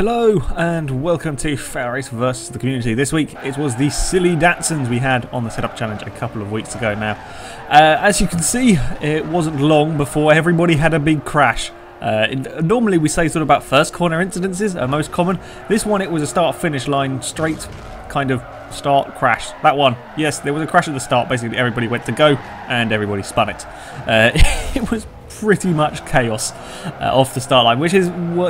Hello and welcome to FailRace versus the community. This week it was the silly Datsuns we had on the setup challenge a couple of weeks ago now. As you can see, it wasn't long before everybody had a big crash. Normally we say sort of about first corner incidences are most common. This one, it was a start-finish line straight kind of start crash. That one, yes, there was a crash at the start. Basically everybody went to go and everybody spun it. It was pretty much chaos off the start line, which is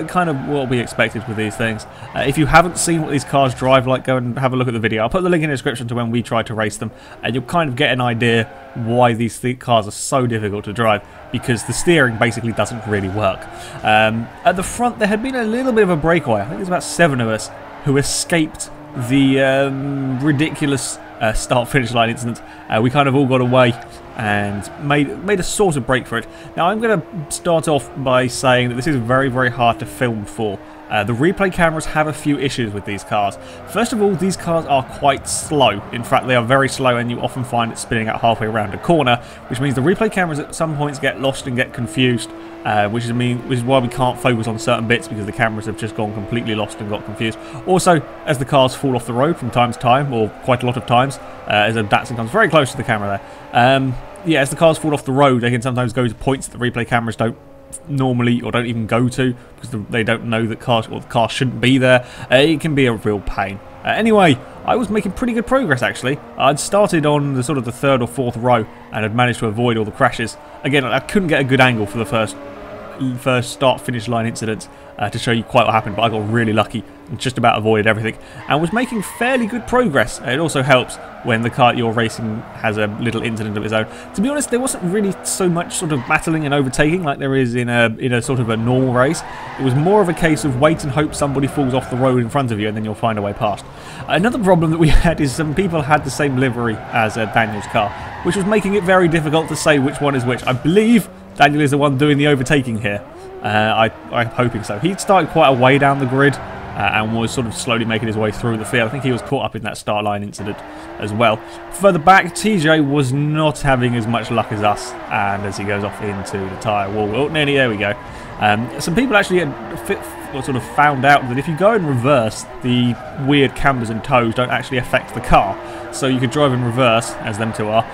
kind of what we expected with these things. If you haven't seen what these cars drive like, go and have a look at the video. I'll put the link in the description to when we tried to race them, and you'll kind of get an idea why these cars are so difficult to drive, because the steering basically doesn't really work. At the front there had been a little bit of a breakaway. I think there's about 7 of us who escaped the ridiculous start-finish line incident. We kind of all got away and made a sort of break for it. Now I'm going to start off by saying that this is very, very hard to film for. The replay cameras have a few issues with these cars. First of all, these cars are quite slow. In fact, they are very slow, and you often find it spinning out halfway around a corner, which means the replay cameras at some points get lost and get confused, which is why we can't focus on certain bits, because the cameras have just gone completely lost and got confused. Also, as the cars fall off the road from time to time, or quite a lot of times, as a Datsun comes very close to the camera there, yeah, as the cars fall off the road, they can sometimes go to points that the replay cameras don't normally or don't even go to, because they don't know that the car shouldn't be there. It can be a real pain. Anyway, I was making pretty good progress actually. I'd started on the sort of the 3rd or 4th row and had managed to avoid all the crashes. Again, I couldn't get a good angle for the first start-finish line incident to show you quite what happened, but I got really lucky and just about avoided everything and was making fairly good progress. It also helps when the car you're racing has a little incident of its own. To be honest, there wasn't really so much sort of battling and overtaking like there is in a sort of a normal race. It was more of a case of wait and hope somebody falls off the road in front of you and then you'll find a way past. Another problem that we had is some people had the same livery as Daniel's car, which was making it very difficult to say which one is which. I believe Daniel is the one doing the overtaking here. I'm hoping so. He started quite a way down the grid and was sort of slowly making his way through the field. I think he was caught up in that start line incident as well. Further back, TJ was not having as much luck as us, and as he goes off into the tyre wall. Oh, nearly, there we go. Some people actually had sort of found out that if you go in reverse, the weird cambers and toes don't actually affect the car. So you could drive in reverse, as them two are,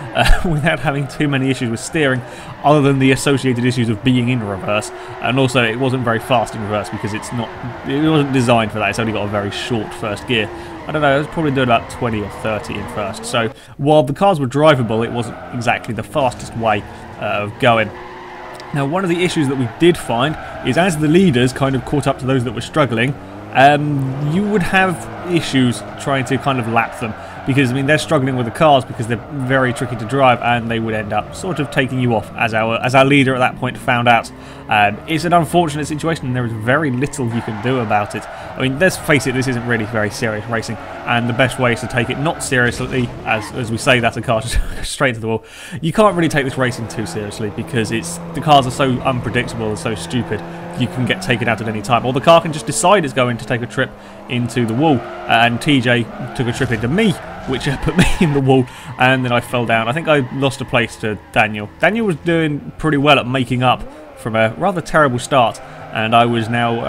without having too many issues with steering, other than the associated issues of being in reverse. And also, it wasn't very fast in reverse because it wasn't designed for that. It's only got a very short first gear. I don't know, I was probably doing about 20 or 30 in first. So while the cars were drivable, it wasn't exactly the fastest way of going. Now, one of the issues that we did find is as the leaders kind of caught up to those that were struggling, you would have issues trying to kind of lap them, because I mean they're struggling with the cars because they're very tricky to drive, and they would end up sort of taking you off, as our leader at that point found out. It's an unfortunate situation, and there is very little you can do about it. I mean, let's face it, this isn't really very serious racing, and the best way is to take it not seriously, as we say that's a car straight to the wall. You can't really take this racing too seriously, because the cars are so unpredictable and so stupid. You can get taken out at any time, or the car can just decide it's going to take a trip into the wall, and TJ took a trip into me, which put me in the wall, and then I fell down. I think I lost a place to Daniel. Daniel was doing pretty well at making up from a rather terrible start, and I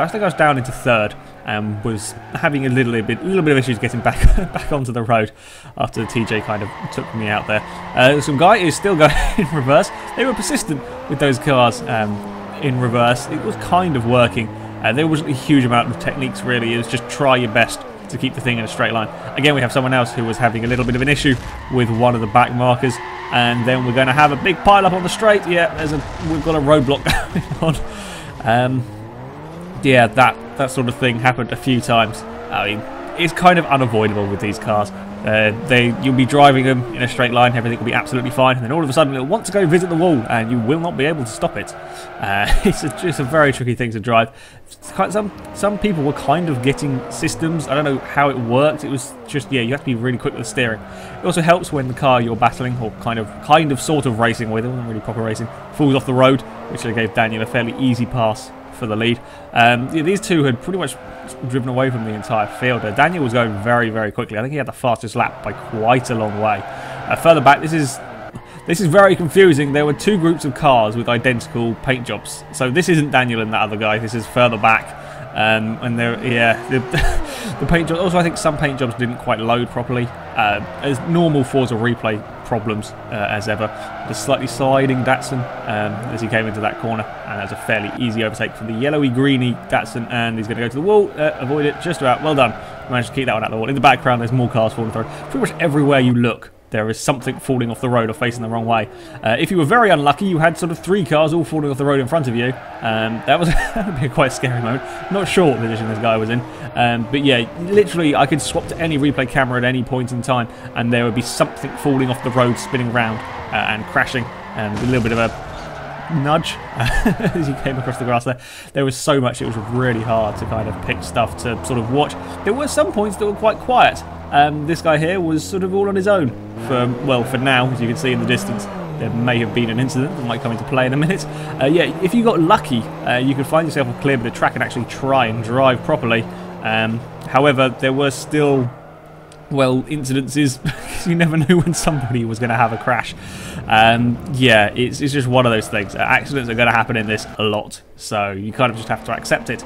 think I was down into 3rd and was having a little bit of issues getting back onto the road after TJ kind of took me out there. Some guy is still going in reverse. They were persistent with those cars in reverse. It was kind of working. There wasn't a huge amount of techniques really. It was just try your best to keep the thing in a straight line. Again, we have someone else who was having a little bit of an issue with one of the back markers, and then we're going to have a big pile up on the straight. Yeah, we've got a roadblock going on. Yeah, that sort of thing happened a few times. I mean, it's kind of unavoidable with these cars. You'll be driving them in a straight line, everything will be absolutely fine, and then all of a sudden it'll want to go visit the wall, and you will not be able to stop it. It's a very tricky thing to drive. Some people were kind of getting systems. I don't know how it worked. It was just, yeah, you have to be really quick with the steering. It also helps when the car you're battling, or kind of sort of racing with, it wasn't really proper racing, falls off the road, which gave Daniel a fairly easy pass for the lead. Yeah, these two had pretty much driven away from the entire field. Daniel was going very, very quickly. I think he had the fastest lap by quite a long way. Further back, this is very confusing. There were 2 groups of cars with identical paint jobs. So this isn't Daniel and that other guy. This is further back. And there, yeah, the paint jobs. Also, I think some paint jobs didn't quite load properly. As normal Forza replay problems as ever. The slightly sliding Datsun as he came into that corner, and that's a fairly easy overtake from the yellowy-greeny Datsun, and he's going to go to the wall, avoid it just about. Well done. Managed to keep that one out of the wall. In the background, there's more cars falling through. Pretty much everywhere you look, there is something falling off the road or facing the wrong way. If you were very unlucky, you had sort of 3 cars all falling off the road in front of you. That would be a quite scary moment. Not sure what position this guy was in. But yeah, literally, I could swap to any replay camera at any point in time, and there would be something falling off the road, spinning around and crashing. With a little bit of a nudge as you came across the grass there. There was so much, it was really hard to kind of pick stuff to sort of watch. There were some points that were quite quiet. This guy here was sort of all on his own for now, as you can see in the distance. There may have been an incident that might come into play in a minute. Yeah, if you got lucky, you could find yourself a clear bit of track and actually try and drive properly. However, there were still, well, incidences. You never knew when somebody was going to have a crash. Yeah, it's just one of those things. Accidents are going to happen in this a lot, so you kind of just have to accept it.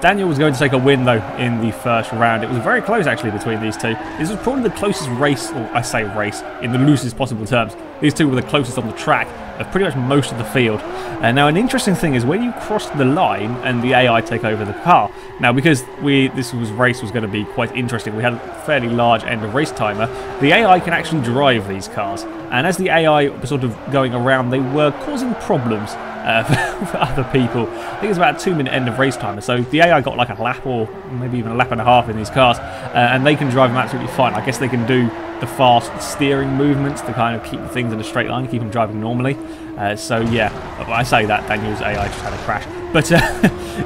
Daniel was going to take a win, though, in the first round. It was very close, actually, between these two. This was probably the closest race, or I say race, in the loosest possible terms. These two were the closest on the track of pretty much most of the field. Now, an interesting thing is when you cross the line and the AI take over the car. Now, because this race was going to be quite interesting, we had a fairly large end of race timer. The AI can actually drive these cars, and as the AI were sort of going around, they were causing problems for other people. I think it's about a 2-minute end of race timer, so the AI got like a lap or maybe even a lap and a half in these cars, and they can drive them absolutely fine. I guess they can do the fast steering movements to kind of keep things in a straight line, keep them driving normally. So yeah, I say that Daniel's AI just had a crash, but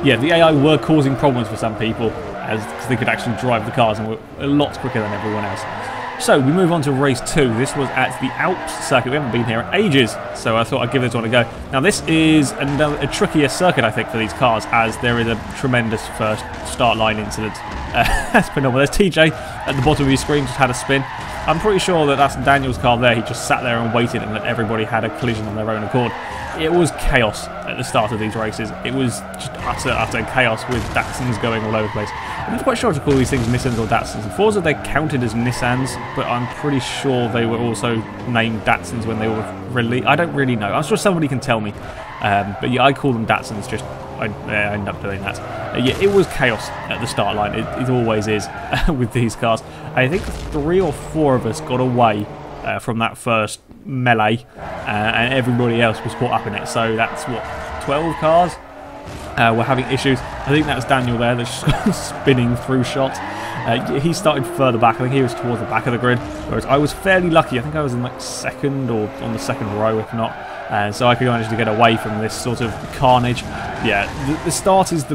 yeah, the AI were causing problems for some people because they could actually drive the cars and were a lot quicker than everyone else. So we move on to race 2. This was at the Alps circuit. We haven't been here in ages, so I thought I'd give this one a go. Now this is a trickier circuit, I think, for these cars, as there is a tremendous first start line incident. That's phenomenal. There's TJ at the bottom of your screen, just had a spin. I'm pretty sure that that's Daniel's car there. He just sat there and waited and let everybody had a collision on their own accord. It was chaos at the start of these races. It was just utter chaos with Datsuns going all over the place. I'm not quite sure to call these things Nissans or Datsuns. In Forza, they're counted as Nissans, but I'm pretty sure they were also named Datsuns when they were released. I don't really know. I'm sure somebody can tell me. But yeah, I call them Datsuns, just I end up doing that. Yeah, it was chaos at the start line. It always is with these cars. I think 3 or 4 of us got away from that first melee, and everybody else was caught up in it. So that's what, 12 cars were having issues. I think that's Daniel there that's just spinning through shots. He started further back. I think he was towards the back of the grid, whereas I was fairly lucky. I think I was in like 2nd or on the 2nd row, if not. So I could manage to get away from this sort of carnage. Yeah, the start is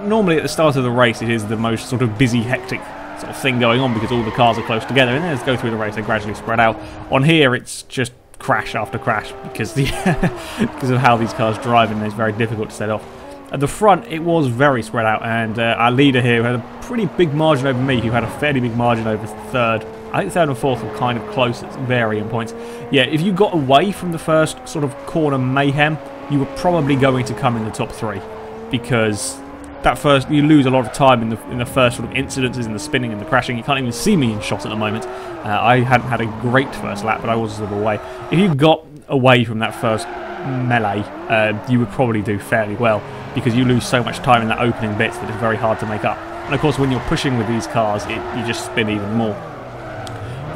normally at the start of the race, it is the most sort of busy, hectic sort of thing going on because all the cars are close together, and then as they go through the race, they gradually spread out. On here, it's just crash after crash because because of how these cars drive, and it's very difficult to set off. At the front, it was very spread out, and our leader here, who had a pretty big margin over me, who had a fairly big margin over 3rd. I think 3rd and 4th were kind of close at varying points. Yeah, if you got away from the first sort of corner mayhem, you were probably going to come in the top 3, because that first, you lose a lot of time in the first sort of incidences, in the spinning and the crashing. You can't even see me in shot at the moment. I hadn't had a great first lap, but I was sort of away. If you got away from that first melee, you would probably do fairly well, because you lose so much time in that opening bit that it's very hard to make up. And of course, when you're pushing with these cars, you just spin even more.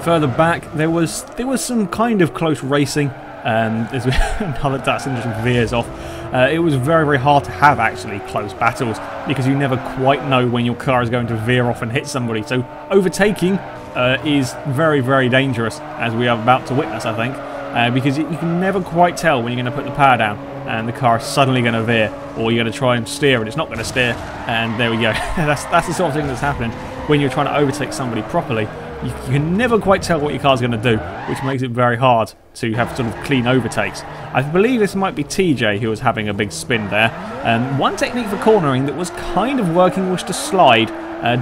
Further back, there was some kind of close racing. As another Datsun just veers off. It was very, very hard to have actually close battles, because you never quite know when your car is going to veer off and hit somebody. So overtaking is very, very dangerous, as we are about to witness, I think, because you can never quite tell when you're going to put the power down and the car is suddenly going to veer, or you're going to try and steer and it's not going to steer, and there we go. That's the sort of thing that's happening when you're trying to overtake somebody properly. You can never quite tell what your car's going to do, which makes it very hard to have sort of clean overtakes. I believe this might be TJ who was having a big spin there. One technique for cornering that was kind of working was to slide,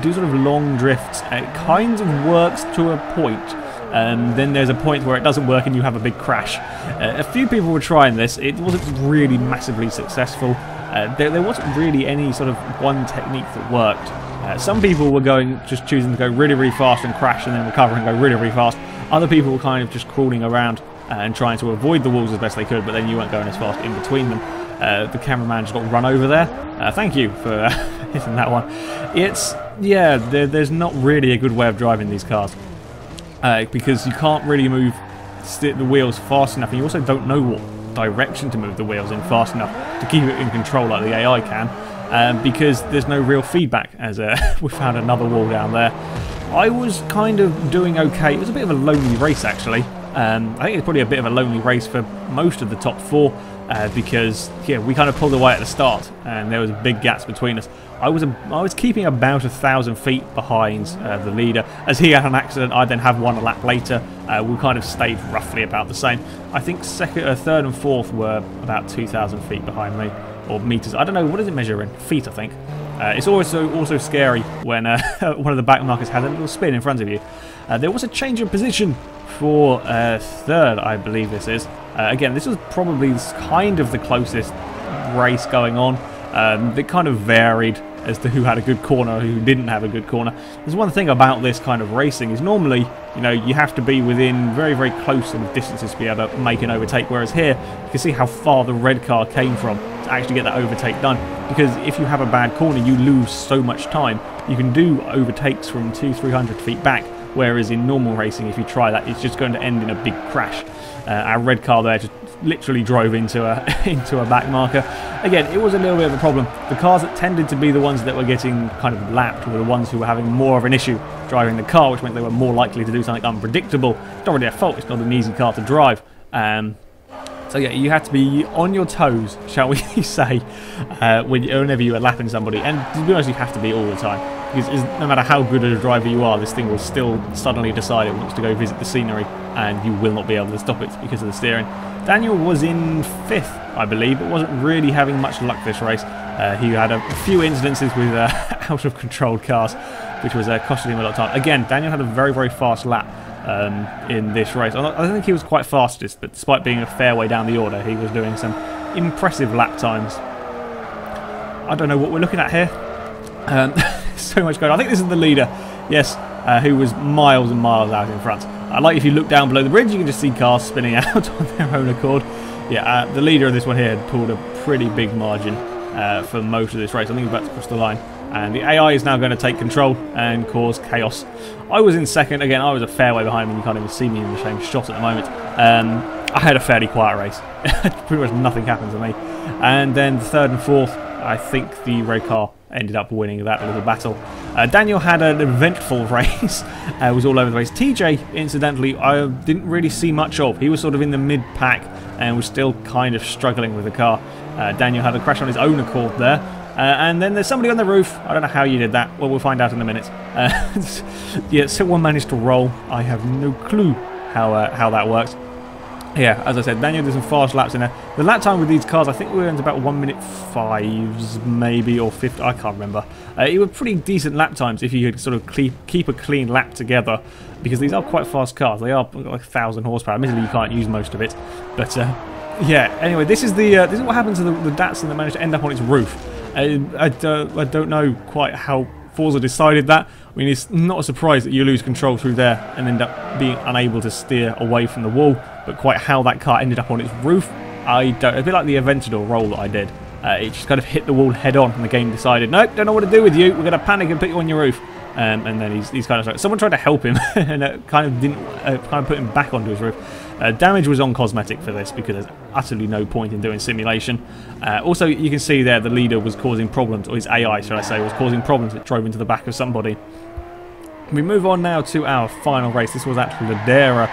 do sort of long drifts. It kind of works to a point. Then there's a point where it doesn't work and you have a big crash. A few people were trying this. It wasn't really massively successful. There wasn't really any sort of one technique that worked. Some people were just choosing to go really, really fast and crash and then recover and go really, really fast. Other people were kind of just crawling around and trying to avoid the walls as best they could, but then you weren't going as fast in between them. The cameraman just got run over there. Thank you for hitting that one. There's not really a good way of driving these cars because you can't really move the wheels fast enough, and you also don't know what direction to move the wheels in fast enough to keep it in control like the AI can, because there's no real feedback, as we found another wall down there. I was kind of doing okay. It was a bit of a lonely race, actually. I think it's probably a bit of a lonely race for most of the top four, because we kind of pulled away at the start and there was big gaps between us. I was keeping about 1,000 feet behind the leader. As he had an accident, I then have one a lap later. We kind of stayed roughly about the same. I think third and fourth were about 2,000 feet behind me, or meters. I don't know, what does it measure in? Feet, I think. It's also scary when one of the back markers had a little spin in front of you. There was a change of position for third, I believe this is. Again, this was probably kind of the closest race going on. It kind of varied as to who had a good corner, who didn't have a good corner. There's one thing about this kind of racing is normally, you have to be within very, very close sort of distances to be able to make an overtake, whereas here, you can see how far the red car came from to actually get that overtake done. Because if you have a bad corner, you lose so much time. You can do overtakes from 200-300 feet back, whereas in normal racing, if you try that, it's just going to end in a big crash. Our red car there just literally drove into a back marker. Again, it was a little bit of a problem. The cars that tended to be the ones that were getting kind of lapped were the ones who were having more of an issue driving the car, which meant they were more likely to do something unpredictable. It's not really their fault, it's not an easy car to drive. So yeah, you have to be on your toes, shall we say, whenever you are lapping somebody. And to be honest, you have to be all the time. Because no matter how good a driver you are, this thing will still suddenly decide it wants to go visit the scenery, and you will not be able to stop it because of the steering. Daniel was in 5th, I believe, but wasn't really having much luck this race. He had a few incidences with out-of-controlled cars, which was costing him a lot of time. Again, Daniel had a very, very fast lap in this race. I don't think he was quite fastest, but despite being a fair way down the order, he was doing some impressive lap times. I don't know what we're looking at here. So much going on. I think this is the leader, yes, who was miles and miles out in front. Like if you look down below the bridge, you can just see cars spinning out on their own accord. Yeah, the leader of this one here had pulled a pretty big margin for most of this race. I think he's about to cross the line. And the AI is now going to take control and cause chaos. I was in second. Again, I was a fair way behind him. You can't even see me in the same shot at the moment. I had a fairly quiet race. Pretty much nothing happened to me. And then the third and fourth, I think the red car ended up winning that little battle. Daniel had an eventful race. Was all over the race. TJ, incidentally, I didn't really see much of. He was sort of in the mid-pack and was still kind of struggling with the car. Daniel had a crash on his own accord there. And then there's somebody on the roof. I don't know how you did that. Well, we'll find out in a minute. Yeah, someone managed to roll. I have no clue how that works. Yeah, as I said, Daniel did some fast laps in there. The lap time with these cars, I think we went about 1:05 maybe, or 50. I can't remember. It were pretty decent lap times if you could sort of keep a clean lap together, because these are quite fast cars. They are like 1,000 horsepower. Admittedly, you can't use most of it, but yeah. Anyway, this is what happened to the Datsun that managed to end up on its roof. I don't know quite how Forza decided that. I mean, it's not a surprise that you lose control through there and end up being unable to steer away from the wall, but quite how that car ended up on its roof, I don't. A bit like the Aventador roll that I did. It just kind of hit the wall head on, and the game decided, nope, don't know what to do with you. We're going to panic and put you on your roof. And then he's kind of like, someone tried to help him, and it kind of didn't kind of put him back onto his roof. Damage was on cosmetic for this because there's utterly no point in doing simulation. Also, you can see there the leader was causing problems, or his AI, should I say, was causing problems. It drove into the back of somebody. We move on now to our final race. This was at Ladera.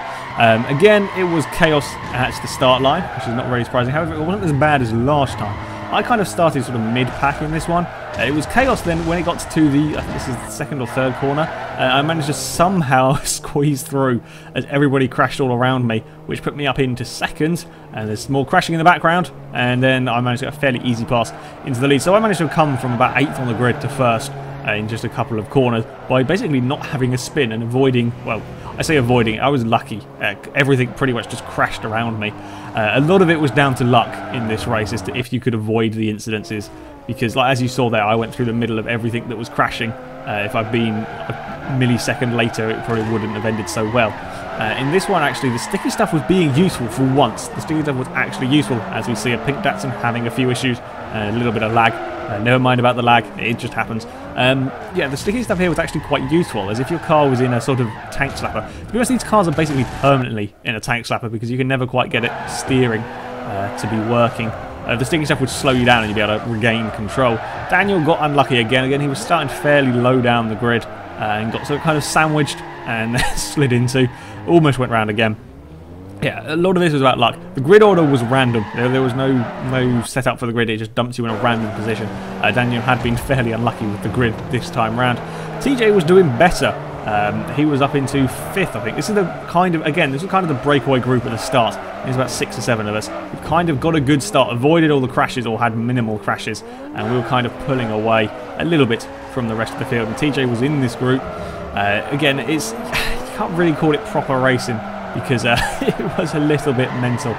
Again, it was chaos at the start line, which is not really surprising. However, it wasn't as bad as last time. I kind of started sort of mid-pack in this one. It was chaos then when it got to the, I think this is the second or third corner. I managed to somehow squeeze through as everybody crashed all around me, which put me up into second. And there's more crashing in the background. And then I managed to get a fairly easy pass into the lead. So I managed to come from about 8th on the grid to first. in just a couple of corners by basically not having a spin and avoiding, well, I say avoiding, I was lucky. Everything pretty much just crashed around me. A lot of it was down to luck in this race as to if you could avoid the incidences, because like, as you saw there, I went through the middle of everything that was crashing. If I'd been a millisecond later, it probably wouldn't have ended so well. In this one, actually, the sticky stuff was being useful for once. The sticky stuff was actually useful, as we see a pink Datsun having a few issues, a little bit of lag. Never mind about the lag, it just happens. Yeah, the sticky stuff here was actually quite useful, as if your car was in a sort of tank slapper. To be honest, these cars are basically permanently in a tank slapper because you can never quite get it steering to be working. The sticky stuff would slow you down and you'd be able to regain control. Daniel got unlucky again. He was starting fairly low down the grid and got sort of kind of sandwiched and slid into. Almost went round again. Yeah, a lot of this was about luck. The grid order was random. There was no setup for the grid. It just dumps you in a random position. Daniel had been fairly unlucky with the grid this time round. TJ was doing better. He was up into 5th, I think. This is the kind of, again, this was kind of the breakaway group at the start. There's about 6 or 7 of us. We kind of got a good start, avoided all the crashes or had minimal crashes, and we were kind of pulling away a little bit from the rest of the field. And TJ was in this group. Again, it's you can't really call it proper racing because it was a little bit mental.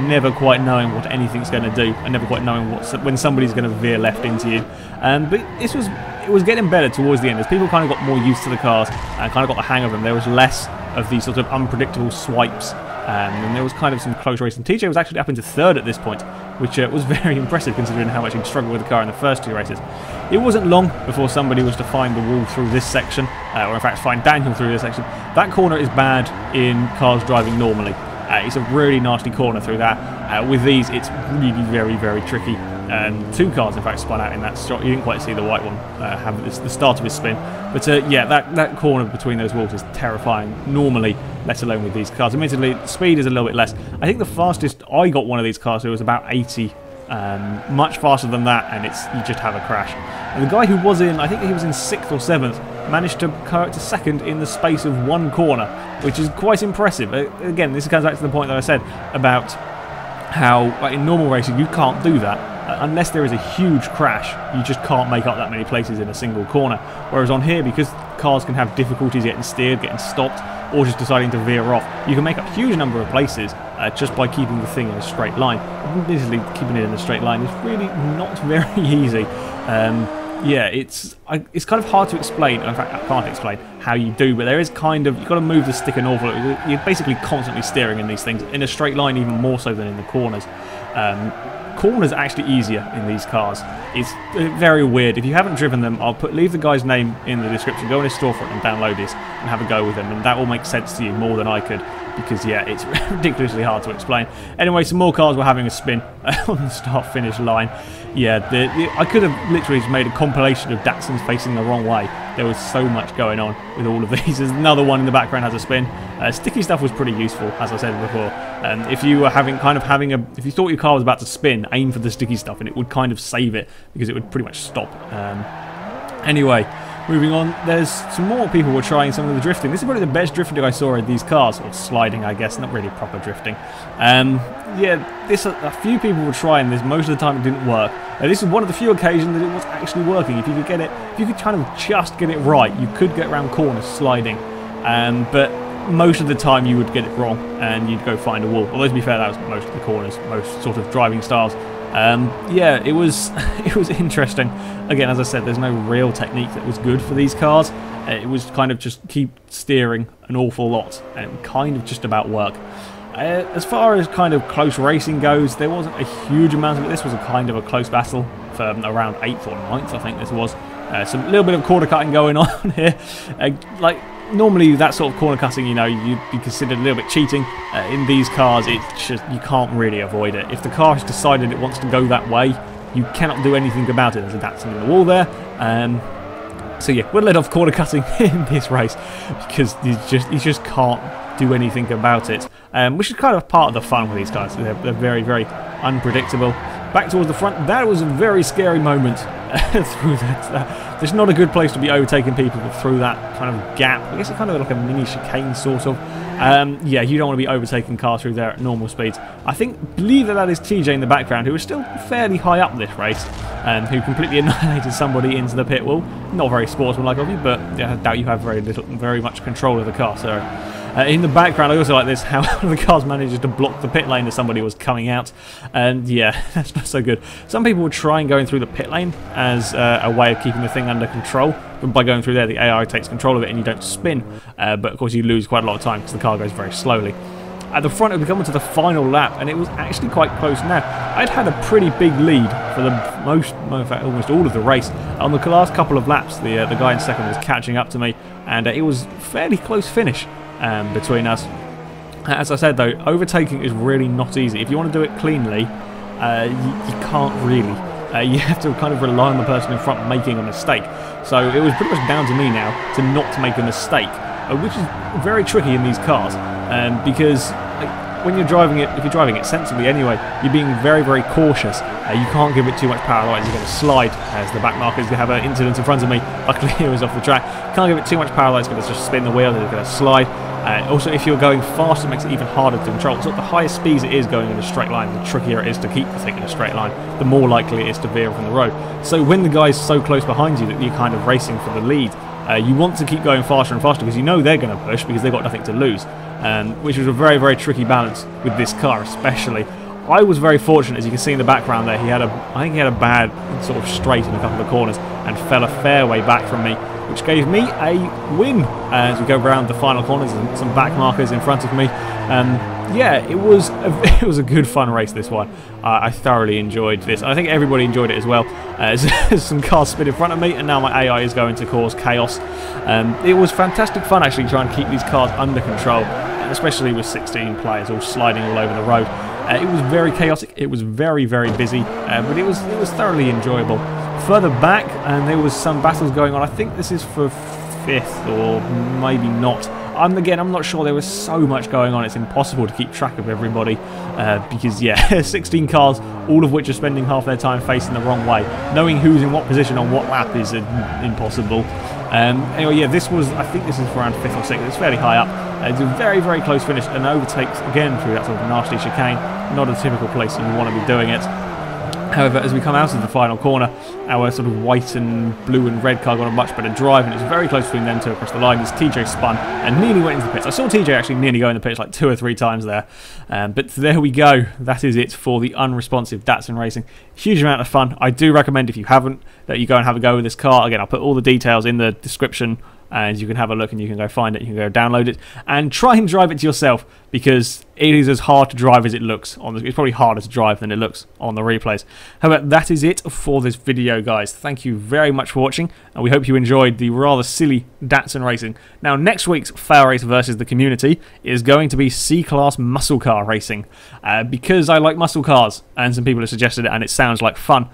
Never quite knowing what anything's going to do, and never quite knowing when somebody's going to veer left into you. But it was getting better towards the end as people kind of got more used to the cars and kind of got the hang of them. There was less of these sort of unpredictable swipes, and there was kind of some close racing. TJ was actually up into 3rd at this point, which was very impressive considering how much he'd struggled with the car in the first 2 races. It wasn't long before somebody was to find the wall through this section, or in fact find Daniel through this section. That corner is bad in cars driving normally. It's a really nasty corner through that. With these, it's really very, very tricky. 2 cars, in fact, spun out in that shot. You didn't quite see the white one have the start of his spin. But yeah, that corner between those walls is terrifying normally, let alone with these cars. Admittedly, speed is a little bit less. I think the fastest I got one of these cars, it was about 80. Much faster than that, and you just have a crash. And the guy who was in, I think he was in 6th or 7th, managed to correct to 2nd in the space of 1 corner, which is quite impressive. Again, this comes back to the point that I said about how in normal racing you can't do that. Unless there is a huge crash, you just can't make up that many places in a single corner. Whereas on here, because cars can have difficulties getting steered, getting stopped, or just deciding to veer off, you can make up a huge number of places just by keeping the thing in a straight line. Obviously, keeping it in a straight line is really not very easy. Yeah, it's kind of hard to explain. In fact, I can't explain how you do, but there is kind of, you've got to move the stick an awful lot. You're basically constantly steering in these things, in a straight line even more so than in the corners. Corners are actually easier in these cars. It's very weird. If you haven't driven them, I'll leave the guy's name in the description. Go on his storefront and download this and have a go with them, and that will make sense to you more than I could, because yeah, it's ridiculously hard to explain. Anyway, some more cars were having a spin on the start-finish line. Yeah, I could have literally just made a compilation of Datsuns facing the wrong way. There was so much going on with all of these. There's another one in the background has a spin. Sticky stuff was pretty useful, as I said before. If you were if you thought your car was about to spin, aim for the sticky stuff, and it would kind of save it because it would pretty much stop. Anyway, moving on, there's some more people were trying some of the drifting. This is probably the best drifting I saw in these cars, or sliding, I guess, not really proper drifting. Yeah, a few people were trying this. Most of the time it didn't work. This is one of the few occasions that it was actually working. If you could get it, if you could kind of just get it right, you could get around corners sliding. But most of the time you would get it wrong and you'd go find a wall. Although to be fair, that was most of the corners, most sort of driving styles. Yeah, it was interesting. Again, as I said, there's no real technique that was good for these cars. It was kind of just keep steering an awful lot, and it would kind of just about work. As far as kind of close racing goes, there wasn't a huge amount of it. This was a kind of a close battle for around 8th or 9th, I think this was. Some little bit of corner cutting going on here. Like normally that sort of corner cutting, you know, you'd be considered a little bit cheating. In these cars, it's just, you can't really avoid it. If the car has decided it wants to go that way, you cannot do anything about it. There's a Datsun in the wall there. So yeah, we'll let off corner cutting in this race because you just can't do anything about it. Which is kind of part of the fun with these guys. They're very, very unpredictable. Back towards the front, that was a very scary moment. through that. There's not a good place to be overtaking people through that kind of gap. I guess it's kind of like a mini chicane sort of. Yeah, you don't want to be overtaking cars through there at normal speeds. I believe that is TJ in the background, who is still fairly high up this race, who completely annihilated somebody into the pit wall. Not very sportsmanlike of you, but yeah, I doubt you have very much control of the car. So in the background, I also like this, how the cars managed to block the pit lane as somebody was coming out. And yeah, that's not so good. Some people would try and going through the pit lane as a way of keeping the thing under control. But by going through there, the AI takes control of it and you don't spin. But of course, you lose quite a lot of time because the car goes very slowly. At the front, we come into the final lap, and it was actually quite close now. I'd had a pretty big lead for in fact, almost all of the race. On the last couple of laps, the guy in second was catching up to me, and it was a fairly close finish between us. As I said though, overtaking is really not easy. If you want to do it cleanly, you can't really. You have to kind of rely on the person in front making a mistake. So it was pretty much down to me now to not make a mistake, which is very tricky in these cars, because when you're driving it, if you're driving it sensibly anyway, you're being very, very cautious. You can't give it too much power, otherwise you're going to slide, as the back marker is going to have an incident in front of me. Luckily it was off the track. Can't give it too much power, otherwise it's going to just spin the wheel and it's going to slide. Also, if you're going fast, it makes it even harder to control. So the higher speeds it is going in a straight line, the trickier it is to keep the thing in a straight line, the more likely it is to veer from the road. So when the guy's so close behind you that you're kind of racing for the lead, you want to keep going faster and faster because you know they're going to push because they've got nothing to lose, which was a very, very tricky balance with this car especially. I was very fortunate, as you can see in the background there. I think he had a bad sort of straight in a couple of corners and fell a fair way back from me, which gave me a win as we go around the final corners and some back markers in front of me. Yeah, it was a good fun race, this one. I thoroughly enjoyed this. I think everybody enjoyed it as well. There's some cars spin in front of me, and now my AI is going to cause chaos. It was fantastic fun actually trying to keep these cars under control, especially with 16 players all sliding all over the road. It was very chaotic, it was very, very busy, but it was thoroughly enjoyable. Further back, and there was some battles going on. I think this is for 5th, or maybe not. Again, I'm not sure. There was so much going on, it's impossible to keep track of everybody, because yeah, 16 cars, all of which are spending half their time facing the wrong way. Knowing who's in what position on what lap is impossible. Anyway, yeah, I think this is for around 5th or 6th. It's fairly high up. It's a very, very close finish, and overtakes again through that sort of nasty chicane. Not a typical place you want to be doing it. However, as we come out of the final corner, our sort of white and blue and red car got a much better drive, and it was very close between them two across the line as TJ spun and nearly went into the pits. I saw TJ actually nearly go in the pits like 2 or 3 times there. But there we go. That is it for the unresponsive Datsun Racing. Huge amount of fun. I do recommend, if you haven't, that you go and have a go with this car. Again, I'll put all the details in the description, and you can have a look and you can go find it, you can go download it and try and drive it to yourself, because it is as hard to drive as it looks. It's probably harder to drive than it looks on the replays. However, that is it for this video, guys. Thank you very much for watching, and we hope you enjoyed the rather silly Datsun racing. Now, next week's FailRace versus the community is going to be C-Class muscle car racing, because I like muscle cars, and some people have suggested it, and it sounds like fun.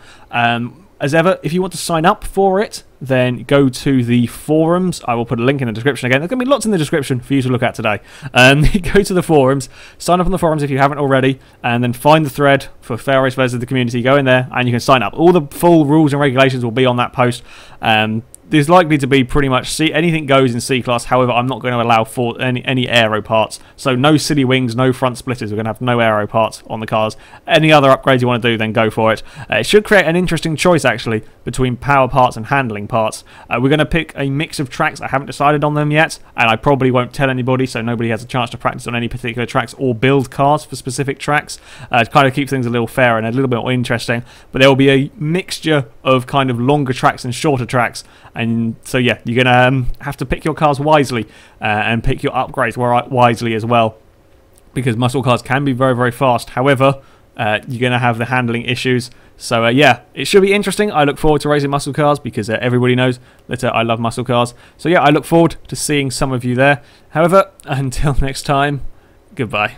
As ever, if you want to sign up for it, then go to the forums. I will put a link in the description again. There's going to be lots in the description for you to look at today. Go to the forums, sign up on the forums if you haven't already, and then find the thread for FailRace versus the community. Go in there and you can sign up. All the full rules and regulations will be on that post. There's likely to be pretty much anything goes in C-Class. However, I'm not going to allow for any aero parts. So no silly wings, no front splitters. We're going to have no aero parts on the cars. Any other upgrades you want to do, then go for it. It should create an interesting choice, actually, between power parts and handling parts. We're going to pick a mix of tracks. I haven't decided on them yet, and I probably won't tell anybody, so nobody has a chance to practice on any particular tracks or build cars for specific tracks, to kind of keep things a little fairer and a little bit more interesting. But there will be a mixture of kind of longer tracks and shorter tracks. And so yeah, you're going to have to pick your cars wisely, and pick your upgrades wisely as well, because muscle cars can be very, very fast. However, you're going to have the handling issues. So yeah, it should be interesting. I look forward to racing muscle cars, because everybody knows that I love muscle cars. So yeah, I look forward to seeing some of you there. However, until next time, goodbye.